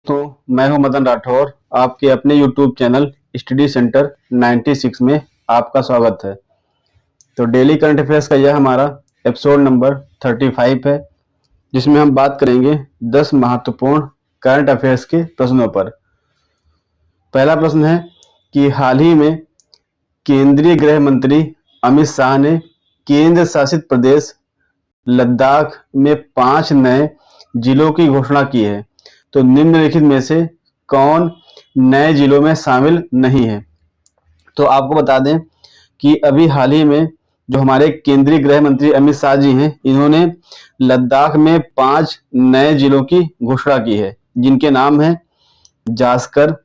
तो मैं हूं मदन राठौर। आपके अपने YouTube चैनल स्टडी सेंटर 96 में आपका स्वागत है। तो डेली करंट अफेयर्स का यह हमारा एपिसोड नंबर 35 है, जिसमें हम बात करेंगे 10 महत्वपूर्ण करंट अफेयर्स के प्रश्नों पर। पहला प्रश्न है कि हाल ही में केंद्रीय गृह मंत्री अमित शाह ने केंद्र शासित प्रदेश लद्दाख में 5 नए जिलों की घोषणा की है। तो निम्नलिखित में से कौन नए जिलों में शामिल नहीं है? तो आपको बता दें कि अभी हाल ही में जो हमारे केंद्रीय गृह मंत्री अमित शाह जी हैं, इन्होंने लद्दाख में 5 नए जिलों की घोषणा की है, जिनके नाम हैं जास्कर,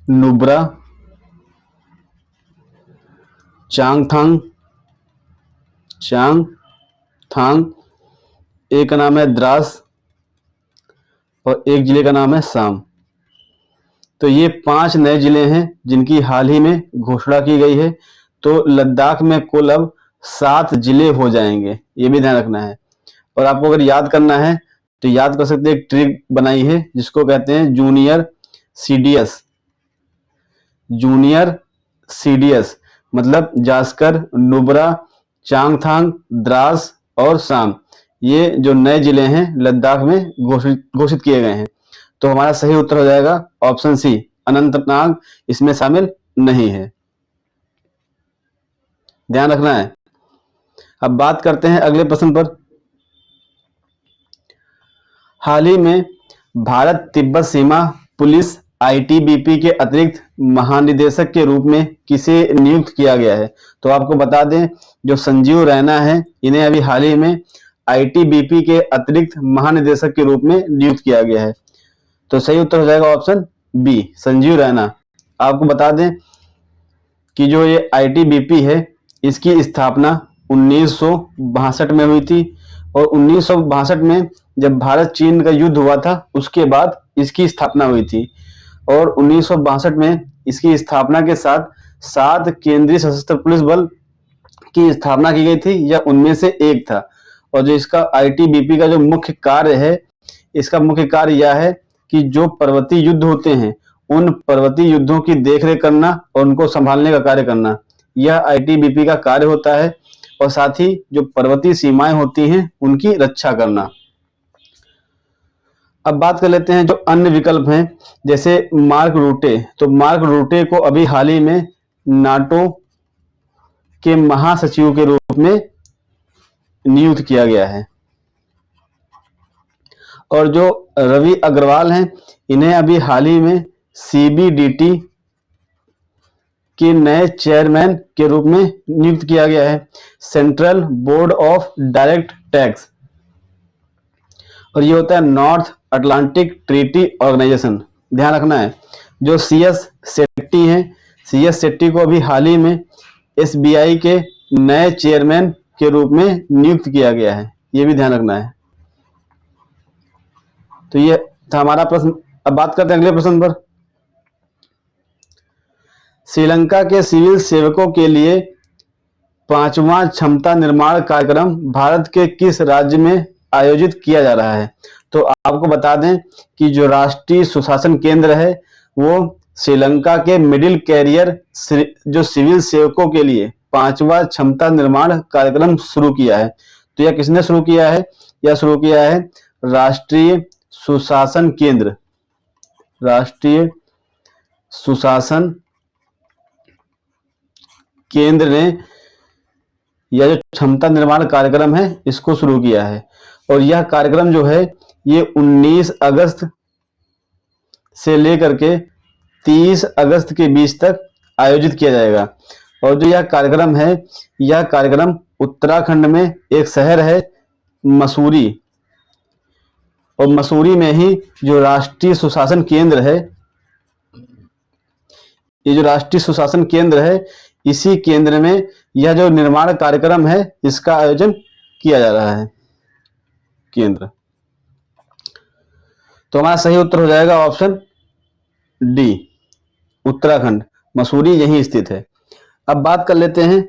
नुब्रा, चांगथांग, एक का नाम है द्रास और एक जिले का नाम है साम। तो ये 5 नए जिले हैं जिनकी हाल ही में घोषणा की गई है। तो लद्दाख में कुल अब 7 जिले हो जाएंगे, ये भी ध्यान रखना है। और आपको अगर याद करना है तो याद कर सकते हैं, एक ट्रिक बनाई है जिसको कहते हैं जूनियर सीडीएस, मतलब जास्कर, नुब्रा, चांगथांग, द्रास और साम, ये जो नए जिले हैं लद्दाख में घोषित किए गए हैं। तो हमारा सही उत्तर हो जाएगा ऑप्शन सी, अनंतनाग इसमें शामिल नहीं है। ध्यान रखना है। अब बात करते हैं अगले प्रश्न पर। हाल ही में भारत तिब्बत सीमा पुलिस आईटीबीपी के अतिरिक्त महानिदेशक के रूप में किसे नियुक्त किया गया है? तो आपको बता दें, जो संजीव रैना है, इन्हें अभी हाल ही में आईटीबीपी के अतिरिक्त महानिदेशक के रूप में नियुक्त किया गया है। तो सही उत्तर हो जाएगा ऑप्शन बी, संजीव रैना। आपको बता दें कि जो ये आईटीबीपी है, इसकी स्थापना 1962 में हुई थी। और 1962 में जब भारत चीन का युद्ध हुआ था, उसके बाद इसकी स्थापना हुई थी। और 1962 में इसकी स्थापना के साथ 7 केंद्रीय सशस्त्र पुलिस बल की स्थापना की गई थी, यह उनमें से एक था। और जो इसका आईटीबीपी का जो मुख्य कार्य है, इसका मुख्य कार्य यह है कि जो पर्वतीय युद्ध होते हैं, उन पर्वतीय युद्धों की देखरेख करना और उनको संभालने का कार्य करना, यह आईटीबीपी का कार्य होता है। और साथ ही जो पर्वतीय सीमाएं होती हैं, उनकी रक्षा करना। अब बात कर लेते हैं जो अन्य विकल्प हैं, जैसे मार्क रूटे। तो मार्क रूटे को अभी हाल ही में नाटो के महासचिव के रूप में नियुक्त किया गया है। और जो रवि अग्रवाल हैं, इन्हें अभी हाल ही में सीबीडीटी के नए चेयरमैन के रूप में नियुक्त किया गया है, central board of direct tax. और ये होता है नॉर्थ अटलांटिक ट्रीटी ऑर्गेनाइजेशन। ध्यान रखना है। जो सीएस शेट्टी हैं, सीएस शेट्टी को अभी हाल ही में एसबीआई के नए चेयरमैन के रूप में नियुक्त किया गया है, ये भी ध्यान रखना है। तो ये था हमारा प्रश्न। अब बात करते हैं अगले प्रश्न पर। श्रीलंका के सिविल सेवकों के लिए 5वां क्षमता निर्माण कार्यक्रम भारत के किस राज्य में आयोजित किया जा रहा है? तो आपको बता दें कि जो राष्ट्रीय सुशासन केंद्र है, वो श्रीलंका के मिडिल कैरियर जो सिविल सेवकों के लिए 5वां क्षमता निर्माण कार्यक्रम शुरू किया है। तो यह किसने शुरू किया है? यह शुरू किया है राष्ट्रीय सुशासन केंद्र ने यह जो क्षमता निर्माण कार्यक्रम है, इसको शुरू किया है। और यह कार्यक्रम जो है, ये 19 अगस्त से लेकर के 30 अगस्त के बीच तक आयोजित किया जाएगा। और जो यह कार्यक्रम है, यह कार्यक्रम उत्तराखंड में एक शहर है मसूरी, और मसूरी में ही जो राष्ट्रीय सुशासन केंद्र है, ये जो राष्ट्रीय सुशासन केंद्र है, इसी केंद्र में यह जो निर्माण कार्यक्रम है, इसका आयोजन किया जा रहा है केंद्र। तो हमारा सही उत्तर हो जाएगा ऑप्शन डी, उत्तराखंड, मसूरी यहीं स्थित है। अब बात कर लेते हैं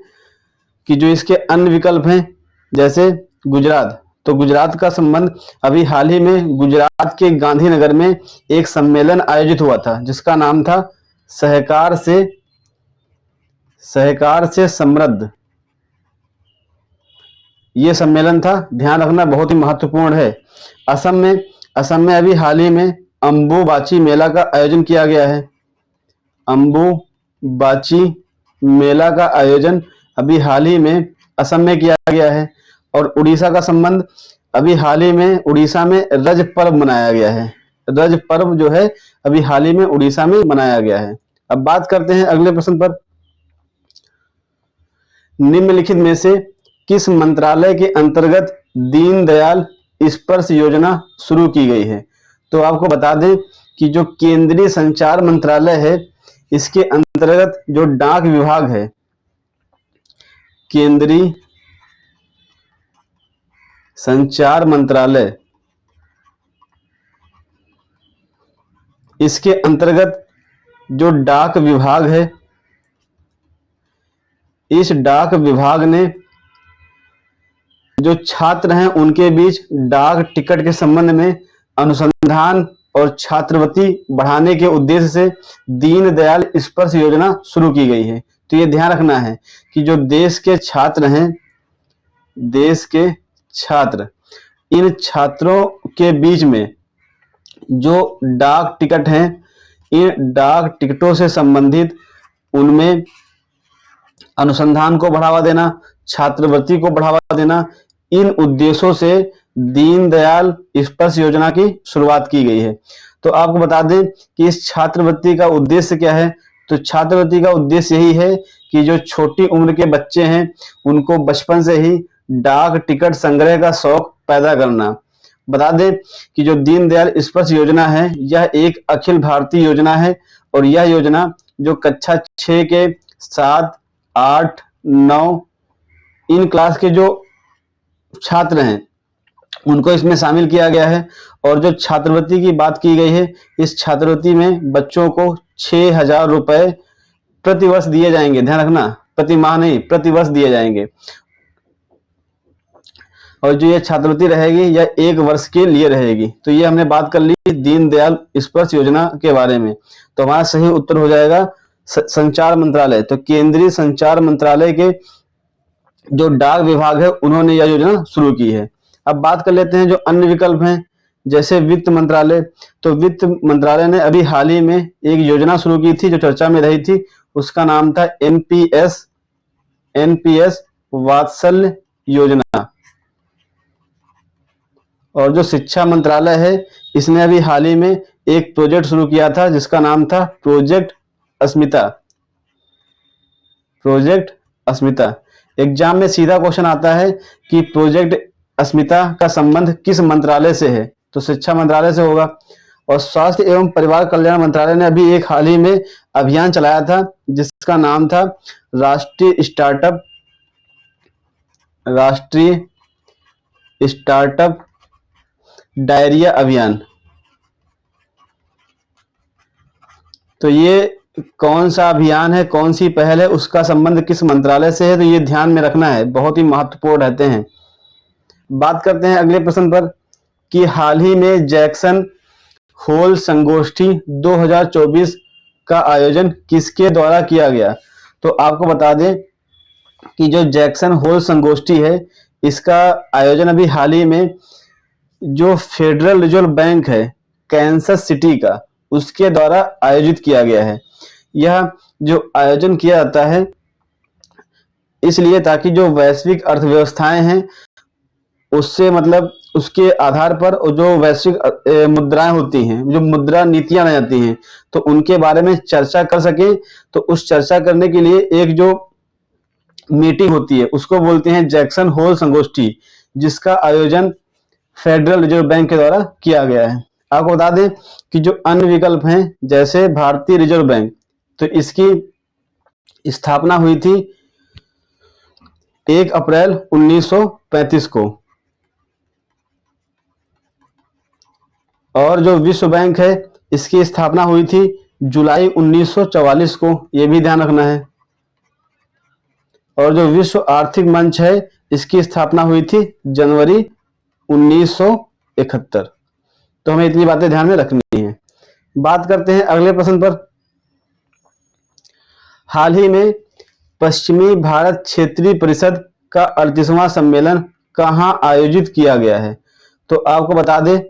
कि जो इसके अन्य विकल्प हैं, जैसे गुजरात। तो गुजरात का संबंध अभी हाल ही में गुजरात के गांधीनगर में एक सम्मेलन आयोजित हुआ था जिसका नाम था सहकार से समृद्ध। ये सम्मेलन था, ध्यान रखना बहुत ही महत्वपूर्ण है। असम में अभी हाल ही में अम्बुबाची मेला का आयोजन किया गया है। अम्बुबाची मेला का आयोजन अभी हाल ही में असम में किया गया है। और उड़ीसा का संबंध अभी हाल ही में उड़ीसा में रज पर्व मनाया गया है। रज पर्व जो है अभी हाल ही में उड़ीसा में मनाया गया है। अब बात करते हैं अगले प्रश्न पर। निम्नलिखित में से किस मंत्रालय के अंतर्गत दीनदयाल स्पर्श योजना शुरू की गई है? तो आपको बता दें कि जो केंद्रीय संचार मंत्रालय है, इसके अंतर्गत जो डाक विभाग है, केंद्रीय संचार मंत्रालय, इसके अंतर्गत जो डाक विभाग है, इस डाक विभाग ने जो छात्र हैं उनके बीच डाक टिकट के संबंध में अनुसंधान और छात्रवृत्ति बढ़ाने के उद्देश्य से दीनदयाल स्पर्श योजना शुरू की गई है। तो ये ध्यान रखना है कि जो देश के छात्र हैं, देश के छात्र, इन छात्रों के बीच में जो डाक टिकट हैं, इन डाक टिकटों से संबंधित उनमें अनुसंधान को बढ़ावा देना, छात्रवृत्ति को बढ़ावा देना, इन उद्देश्यों से दीनदयाल स्पर्श योजना की शुरुआत की गई है। तो आपको बता दें कि इस छात्रवृत्ति का उद्देश्य क्या है। तो छात्रवृत्ति का उद्देश्य यही है कि जो छोटी उम्र के बच्चे हैं उनको बचपन से ही डाक टिकट संग्रह का शौक पैदा करना। बता दें कि जो दीनदयाल स्पर्श योजना है यह एक अखिल भारतीय योजना है और यह योजना जो कक्षा 6 के 7, 8, 9 इन क्लास के जो छात्र हैं उनको इसमें शामिल किया गया है। और जो छात्रवृत्ति की बात की गई है, इस छात्रवृत्ति में बच्चों को 6,000 रुपए प्रति वर्ष दिए जाएंगे। ध्यान रखना, प्रति माह नहीं, प्रति वर्ष दिए जाएंगे। और जो ये छात्रवृत्ति रहेगी यह 1 वर्ष के लिए रहेगी। तो ये हमने बात कर ली दीनदयाल स्पर्श योजना के बारे में। तो हमारा सही उत्तर हो जाएगा संचार मंत्रालय। तो केंद्रीय संचार मंत्रालय के जो डाक विभाग है उन्होंने यह योजना शुरू की है। अब बात कर लेते हैं जो अन्य विकल्प हैं, जैसे वित्त मंत्रालय। तो वित्त मंत्रालय ने अभी हाल ही में एक योजना शुरू की थी जो चर्चा में रही थी, उसका नाम था एनपीएस वात्सल्य योजना। और जो शिक्षा मंत्रालय है इसने अभी हाल ही में एक प्रोजेक्ट शुरू किया था जिसका नाम था प्रोजेक्ट अस्मिता। एग्जाम में सीधा क्वेश्चन आता है कि प्रोजेक्ट अस्मिता का संबंध किस मंत्रालय से है? तो शिक्षा मंत्रालय से होगा। और स्वास्थ्य एवं परिवार कल्याण मंत्रालय ने अभी एक हाल ही में अभियान चलाया था जिसका नाम था राष्ट्रीय स्टार्टअप डायरिया अभियान। तो ये कौन सा अभियान है, कौन सी पहल है, उसका संबंध किस मंत्रालय से है, तो ये ध्यान में रखना है, बहुत ही महत्वपूर्ण रहते हैं। बात करते हैं अगले प्रश्न पर कि हाल ही में जैक्सन होल संगोष्ठी 2024 का आयोजन किसके द्वारा किया गया? तो आपको बता दें कि जो जैक्सन होल संगोष्ठी है इसका आयोजन अभी हाल ही में जो फेडरल रिजर्व बैंक है कैंसस सिटी का, उसके द्वारा आयोजित किया गया है। यह जो आयोजन किया जाता है इसलिए ताकि जो वैश्विक अर्थव्यवस्थाएं हैं उससे मतलब उसके आधार पर जो वैश्विक मुद्राएं होती हैं, जो मुद्रा नीतियां रह जाती हैं, तो उनके बारे में चर्चा कर सके। तो उस चर्चा करने के लिए एक जो मीटिंग होती है उसको बोलते हैं जैक्सन होल संगोष्ठी, जिसका आयोजन फेडरल रिजर्व बैंक के द्वारा किया गया है। आपको बता दें कि जो अन्य विकल्प हैं जैसे भारतीय रिजर्व बैंक, तो इसकी स्थापना हुई थी 1 अप्रैल 1935 को। और जो विश्व बैंक है इसकी स्थापना हुई थी जुलाई 1944 को, यह भी ध्यान रखना है। और जो विश्व आर्थिक मंच है इसकी स्थापना हुई थी जनवरी 1971। तो हमें इतनी बातें ध्यान में रखनी है। बात करते हैं अगले प्रश्न पर। हाल ही में पश्चिमी भारत क्षेत्रीय परिषद का 38वां सम्मेलन कहाँ आयोजित किया गया है? तो आपको बता दें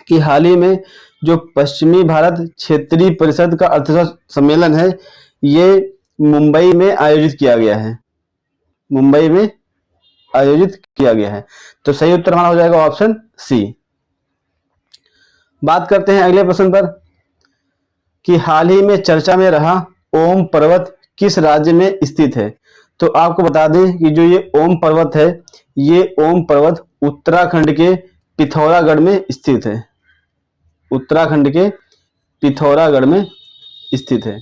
कि हाल ही में जो पश्चिमी भारत क्षेत्रीय परिषद का 38वां सम्मेलन है, ये मुंबई में आयोजित किया गया है। मुंबई में आयोजित किया गया है। तो सही उत्तर हमारा हो जाएगा ऑप्शन सी। बात करते हैं अगले प्रश्न पर कि हाल ही में चर्चा में रहा ओम पर्वत किस राज्य में स्थित है? तो आपको बता दें कि जो ये ओम पर्वत है, ये ओम पर्वत उत्तराखंड के पिथौरागढ़ में स्थित है। उत्तराखंड के पिथौरागढ़ में स्थित है।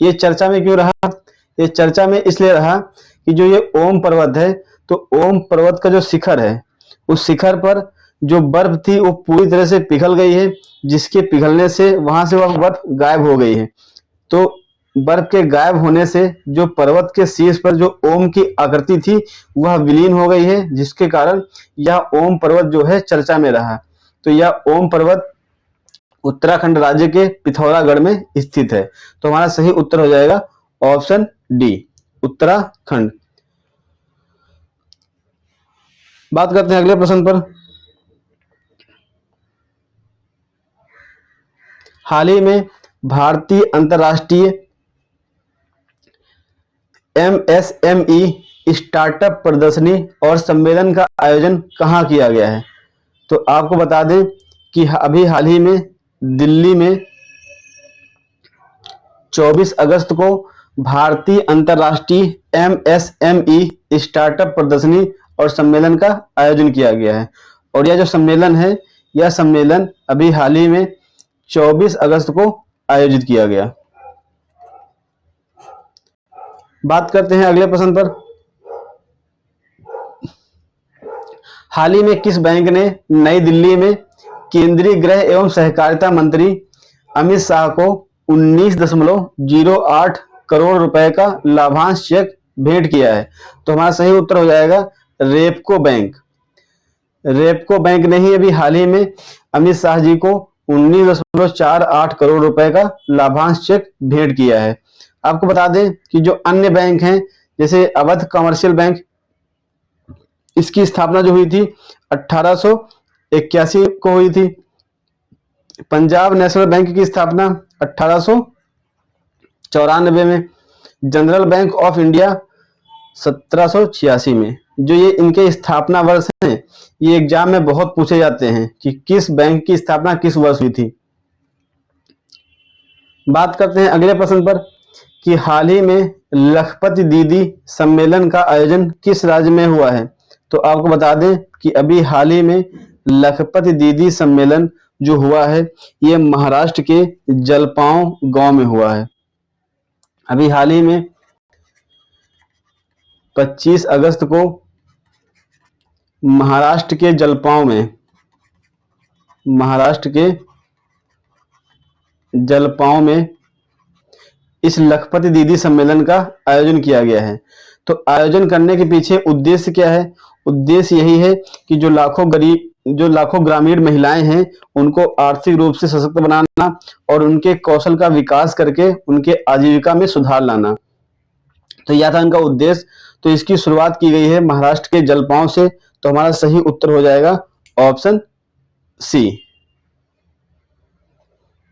ये चर्चा में क्यों रहा? ये चर्चा में इसलिए रहा कि जो ये ओम पर्वत है, तो ओम पर्वत का जो शिखर है, उस शिखर पर जो बर्फ थी वो पूरी तरह से पिघल गई है, जिसके पिघलने से वहां से वह बर्फ गायब हो गई है। तो बर्फ के गायब होने से जो पर्वत के शीर्ष पर जो ओम की आकृति थी वह विलीन हो गई है, जिसके कारण यह ओम पर्वत जो है चर्चा में रहा। तो यह ओम पर्वत उत्तराखंड राज्य के पिथौरागढ़ में स्थित है। तो हमारा सही उत्तर हो जाएगा ऑप्शन डी, उत्तराखंड। बात करते हैं अगले प्रश्न पर। हाल ही में भारतीय अंतर्राष्ट्रीय MSME स्टार्टअप प्रदर्शनी और सम्मेलन का आयोजन कहाँ किया गया है? तो आपको बता दें कि अभी हाल ही में दिल्ली में 24 अगस्त को भारतीय अंतर्राष्ट्रीय MSME स्टार्टअप प्रदर्शनी और सम्मेलन का आयोजन किया गया है। और यह जो सम्मेलन है, यह सम्मेलन अभी हाल ही में 24 अगस्त को आयोजित किया गया। बात करते हैं अगले प्रश्न पर। हाल ही में किस बैंक ने नई दिल्ली में केंद्रीय गृह एवं सहकारिता मंत्री अमित शाह को 19.08 करोड़ रुपए का लाभांश चेक भेंट किया है? तो हमारा सही उत्तर हो जाएगा रेपको बैंक। रेपको बैंक ने ही अभी हाल ही में अमित शाह जी को 19.48 करोड़ रुपए का लाभांश चेक भेंट किया है। आपको बता दें कि जो अन्य बैंक हैं, जैसे अवध कमर्शियल बैंक, इसकी स्थापना जो हुई थी 1881 को हुई थी। पंजाब नेशनल बैंक की स्थापना 1894 में। जनरल बैंक ऑफ इंडिया 1786 में। जो ये इनके स्थापना वर्ष हैं, ये एग्जाम में बहुत पूछे जाते हैं कि किस बैंक की स्थापना किस वर्ष हुई थी। बात करते हैं अगले प्रश्न पर कि हाल ही में लखपति दीदी सम्मेलन का आयोजन किस राज्य में हुआ है? तो आपको बता दें कि अभी हाल ही में लखपति दीदी सम्मेलन जो हुआ है, ये महाराष्ट्र के जलपांव गांव में हुआ है। अभी हाल ही में 25 अगस्त को महाराष्ट्र के जलपांव में इस लखपति दीदी सम्मेलन का आयोजन किया गया है। तो आयोजन करने के पीछे उद्देश्य क्या है? उद्देश्य यही है कि जो लाखों ग्रामीण महिलाएं हैं, उनको आर्थिक रूप से सशक्त बनाना और उनके कौशल का विकास करके उनके आजीविका में सुधार लाना। तो यह था इनका उद्देश्य। तो इसकी शुरुआत की गई है महाराष्ट्र के जलपांव से। तो हमारा सही उत्तर हो जाएगा ऑप्शन सी।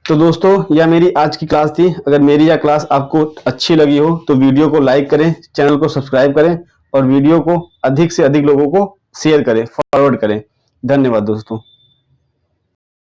तो दोस्तों, यह मेरी आज की क्लास थी। अगर मेरी यह क्लास आपको अच्छी लगी हो तो वीडियो को लाइक करें, चैनल को सब्सक्राइब करें और वीडियो को अधिक से अधिक लोगों को शेयर करें, फॉरवर्ड करें। धन्यवाद दोस्तों।